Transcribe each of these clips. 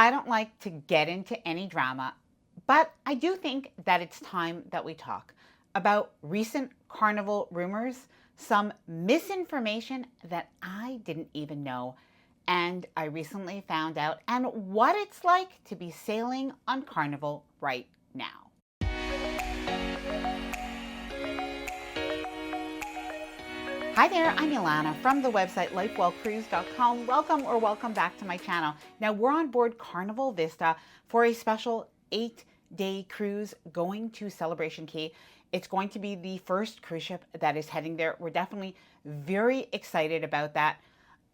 I don't like to get into any drama, but I do think that it's time that we talk about recent Carnival rumors, some misinformation that I didn't even know, and I recently found out, and what it's like to be sailing on Carnival right now. Hi there, I'm Ilana from the website lifewellcruise.com. Welcome back to my channel. Now we're on board Carnival Vista for a special 8-day cruise going to Celebration Key. It's going to be the first cruise ship that is heading there. We're definitely very excited about that.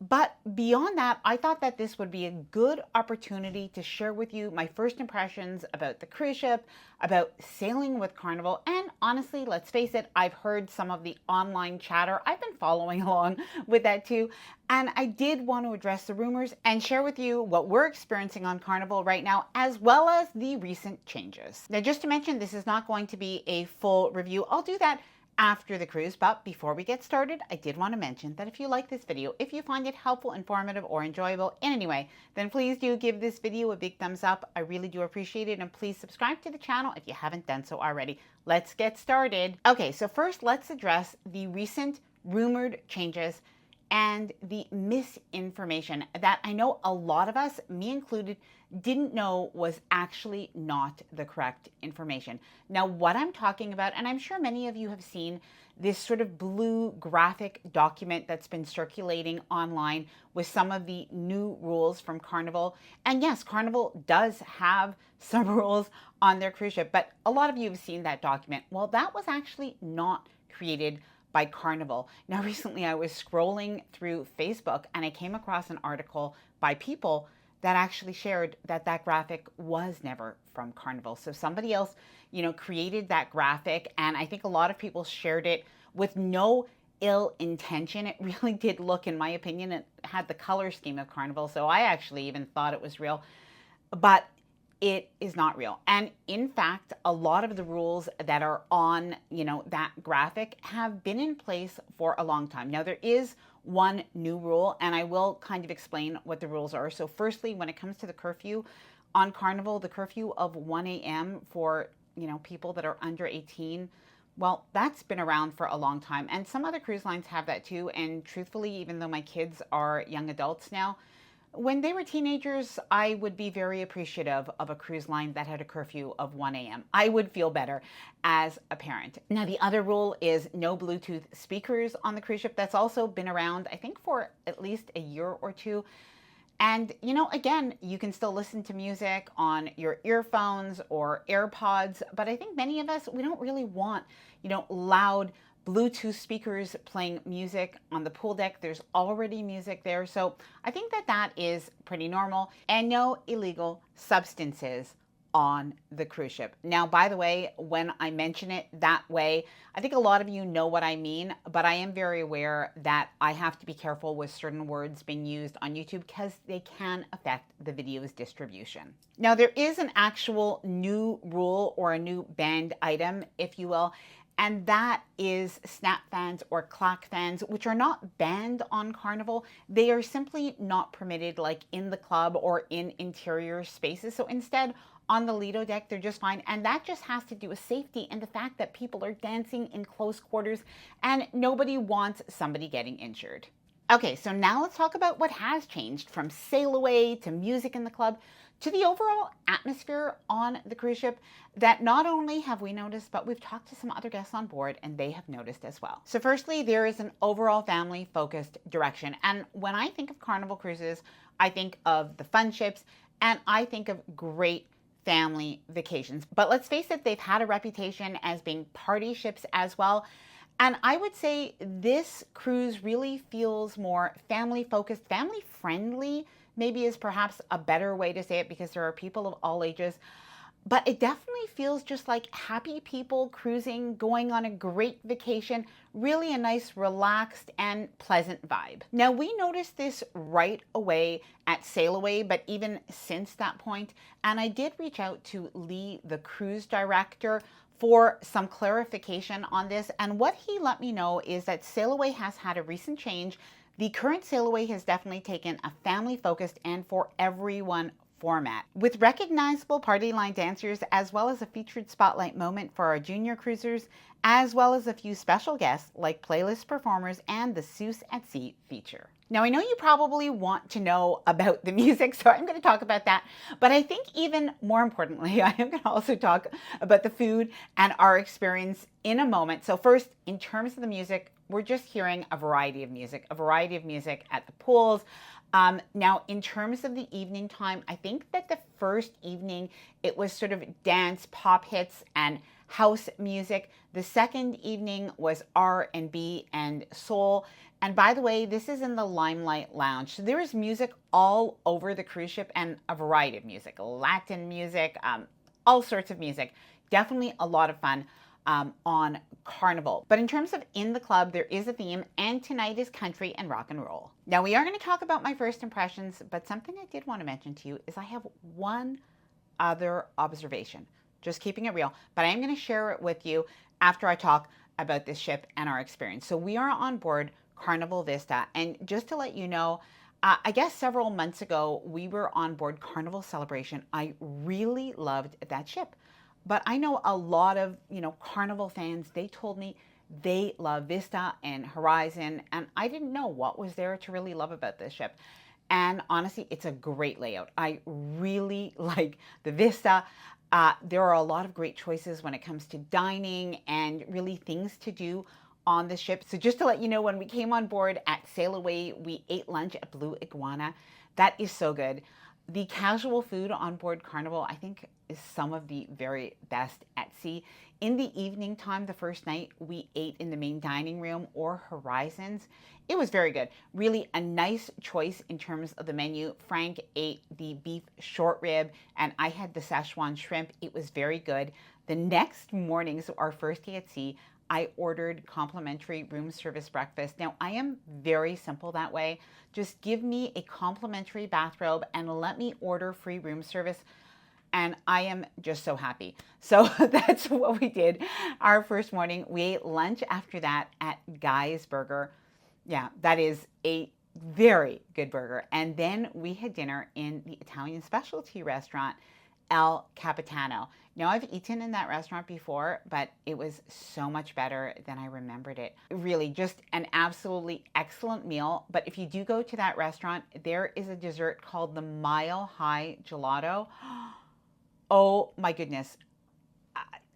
But beyond that, I thought that this would be a good opportunity to share with you my first impressions about the cruise ship, about sailing with Carnival, and honestly, let's face it, I've heard some of the online chatter. I've been following along with that too, and I did want to address the rumors and share with you what we're experiencing on Carnival right now, as well as the recent changes. Now, just to mention, this is not going to be a full review. I'll do that after the cruise, but before we get started, I did want to mention that if you like this video, if you find it helpful, informative, or enjoyable in any way, then please do give this video a big thumbs up. I really do appreciate it, and please subscribe to the channel if you haven't done so already. Let's get started. Okay, so first let's address the recent rumored changes and the misinformation that I know a lot of us, me included, didn't know was actually not the correct information. Now, what I'm talking about, and I'm sure many of you have seen this sort of blue graphic document that's been circulating online with some of the new rules from Carnival. And yes, Carnival does have some rules on their cruise ship, but a lot of you have seen that document. Well, that was actually not created by Carnival. Now, recently I was scrolling through Facebook and I came across an article by people that actually shared that that graphic was never from Carnival. So somebody else, created that graphic, and I think a lot of people shared it with no ill intention. It really did look, in my opinion, it had the color scheme of Carnival, so I actually even thought it was real, but it is not real. And in fact, a lot of the rules that are on, that graphic have been in place for a long time. Now, there is one new rule, and I will kind of explain what the rules are. So firstly, when it comes to the curfew on Carnival, the curfew of 1 a.m. for, people that are under 18, well, that's been around for a long time. And some other cruise lines have that too. And truthfully, even though my kids are young adults now, when they were teenagers, I would be very appreciative of a cruise line that had a curfew of 1 a.m. I would feel better as a parent. Now, the other rule is no Bluetooth speakers on the cruise ship. That's also been around, I think, for at least a year or two. And, again, you can still listen to music on your earphones or AirPods, but I think many of us, we don't really want, loud Bluetooth speakers playing music on the pool deck. There's already music there. So I think that that is pretty normal, and no illegal substances on the cruise ship. Now, by the way, when I mention it that way, I think a lot of you know what I mean, but I am very aware that I have to be careful with certain words being used on YouTube because they can affect the video's distribution. Now, there is an actual new rule or a new banned item, if you will, and that is snap fans or clack fans, which are not banned on Carnival. They are simply not permitted, like in the club or in interior spaces. So instead, on the Lido deck, they're just fine. And that just has to do with safety and the fact that people are dancing in close quarters and nobody wants somebody getting injured. Okay, so now let's talk about what has changed from sail away to music in the club to the overall atmosphere on the cruise ship that not only have we noticed, but we've talked to some other guests on board and they have noticed as well. So firstly, there is an overall family-focused direction. And when I think of Carnival Cruises, I think of the fun ships and I think of great family vacations. But let's face it, they've had a reputation as being party ships as well. And I would say this cruise really feels more family-focused, family-friendly, maybe is perhaps a better way to say it because there are people of all ages. But it definitely feels just like happy people cruising, going on a great vacation, really a nice, relaxed and pleasant vibe. Now, we noticed this right away at Sail Away, but even since that point, and I did reach out to Lee, the cruise director, for some clarification on this. And what he let me know is that Sail Away has had a recent change. The current Sail Away has definitely taken a family-focused and for everyone format, with recognizable party line dancers, as well as a featured spotlight moment for our junior cruisers, as well as a few special guests like playlist performers and the Seuss at Sea feature. Now, I know you probably want to know about the music, so I'm going to talk about that. But I think even more importantly, I am going to also talk about the food and our experience in a moment. So first, in terms of the music, we're just hearing a variety of music at the pools. Now, in terms of the evening time, I think that the first evening, it was sort of dance, pop hits, and house music. The second evening was R&B and soul. And by the way, this is in the Limelight Lounge. So there is music all over the cruise ship and a variety of music, Latin music, all sorts of music. Definitely a lot of fun on Carnival. But in terms of in the club, there is a theme, and tonight is country and rock and roll. Now, we are going to talk about my first impressions, but something I did want to mention to you is I have one other observation. Just keeping it real, but I am going to share it with you after I talk about this ship and our experience. So we are on board Carnival Vista, and just to let you know, I guess several months ago, we were on board Carnival Celebration. I really loved that ship, but I know a lot of, Carnival fans, they told me they love Vista and Horizon, and I didn't know what was there to really love about this ship. And honestly, it's a great layout. I really like the Vista. There are a lot of great choices when it comes to dining and really things to do on the ship. So just to let you know, when we came on board at Sail Away, we ate lunch at Blue Iguana. That is so good. The casual food on board Carnival, I think, is some of the very best at sea. In the evening time, the first night, we ate in the main dining room or Horizons. It was very good. Really a nice choice in terms of the menu. Frank ate the beef short rib, and I had the Szechuan shrimp. It was very good. The next morning, so our first day at sea, I ordered complimentary room service breakfast. Now, I am very simple that way. Just give me a complimentary bathrobe and let me order free room service, and I am just so happy. So that's what we did our first morning. We ate lunch after that at Guy's Burger. Yeah, that is a very good burger. And then we had dinner in the Italian specialty restaurant, El Capitano. Now, I've eaten in that restaurant before, but it was so much better than I remembered it. Really, just an absolutely excellent meal. But if you do go to that restaurant, there is a dessert called the Mile High Gelato. Oh my goodness.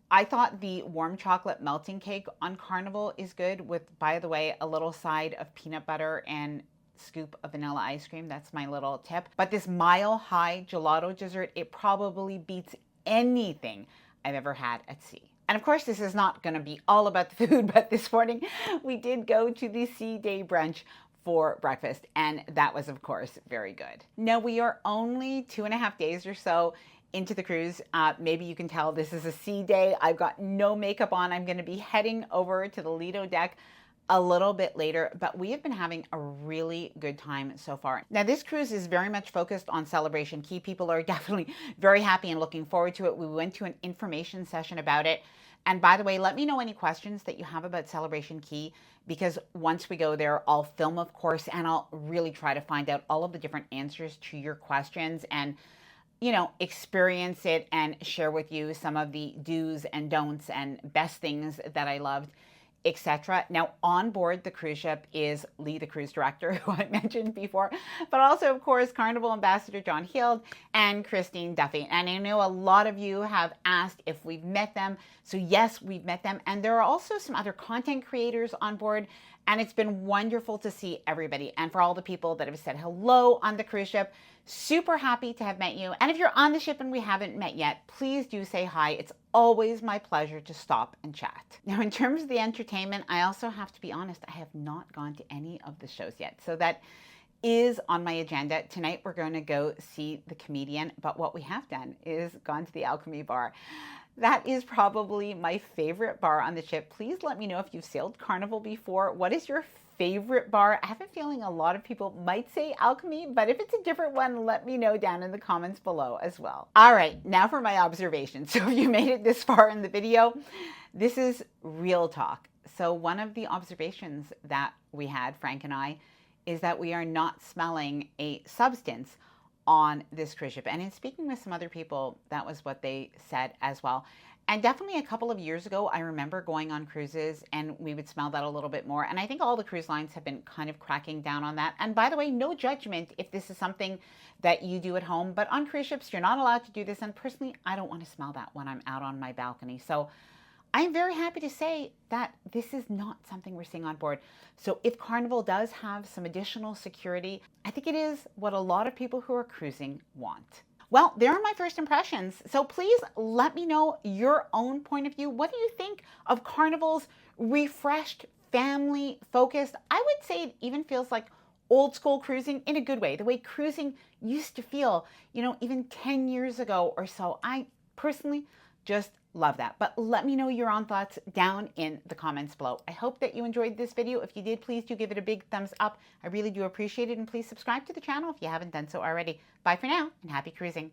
I thought the warm chocolate melting cake on Carnival is good with, by the way, a little side of peanut butter and scoop of vanilla ice cream. That's my little tip. But this Mile High Gelato dessert, it probably beats anything I've ever had at sea. And of course, this is not going to be all about the food, but this morning we did go to the Sea Day brunch for breakfast, and that was, of course, very good. Now, we are only 2.5 days or so into the cruise. Maybe you can tell this is a sea day. I've got no makeup on. I'm going to be heading over to the Lido deck a little bit later, but we have been having a really good time so far. Now, this cruise is very much focused on Celebration Key. People are definitely very happy and looking forward to it. We went to an information session about it. And by the way, let me know any questions that you have about Celebration Key, because once we go there, I'll film, of course, and I'll really try to find out all of the different answers to your questions and, experience it and share with you some of the do's and don'ts and best things that I loved, etc. Now, on board the cruise ship is Lee, the cruise director, who I mentioned before, but also, of course, Carnival Ambassador John Hield and Christine Duffy. And I know a lot of you have asked if we've met them. So yes, we've met them. And there are also some other content creators on board. And it's been wonderful to see everybody. And for all the people that have said hello on the cruise ship, super happy to have met you. And if you're on the ship and we haven't met yet, please do say hi. It's always my pleasure to stop and chat. Now, in terms of the entertainment, I also have to be honest, I have not gone to any of the shows yet. So that is on my agenda. Tonight, we're going to go see The Comedian. But what we have done is gone to the Alchemy Bar. That is probably my favorite bar on the ship. Please let me know if you've sailed Carnival before. What is your favorite bar? I have a feeling a lot of people might say Alchemy, but if it's a different one, let me know down in the comments below as well. All right, now for my observations. So if you made it this far in the video, this is real talk. So one of the observations that we had, Frank and I, is that we are not smelling a substance on this cruise ship. And in speaking with some other people, that was what they said as well. And definitely a couple of years ago, I remember going on cruises and we would smell that a little bit more. And I think all the cruise lines have been kind of cracking down on that. And by the way, no judgment if this is something that you do at home, but on cruise ships, you're not allowed to do this. And personally, I don't want to smell that when I'm out on my balcony. So I'm very happy to say that this is not something we're seeing on board. So if Carnival does have some additional security, I think it is what a lot of people who are cruising want. Well, there are my first impressions. So please let me know your own point of view. What do you think of Carnival's refreshed, family-focused? I would say it even feels like old school cruising in a good way, the way cruising used to feel, even 10 years ago or so. I personally just love that. But let me know your own thoughts down in the comments below. I hope that you enjoyed this video. If you did, please do give it a big thumbs up. I really do appreciate it. And please subscribe to the channel if you haven't done so already. Bye for now and happy cruising.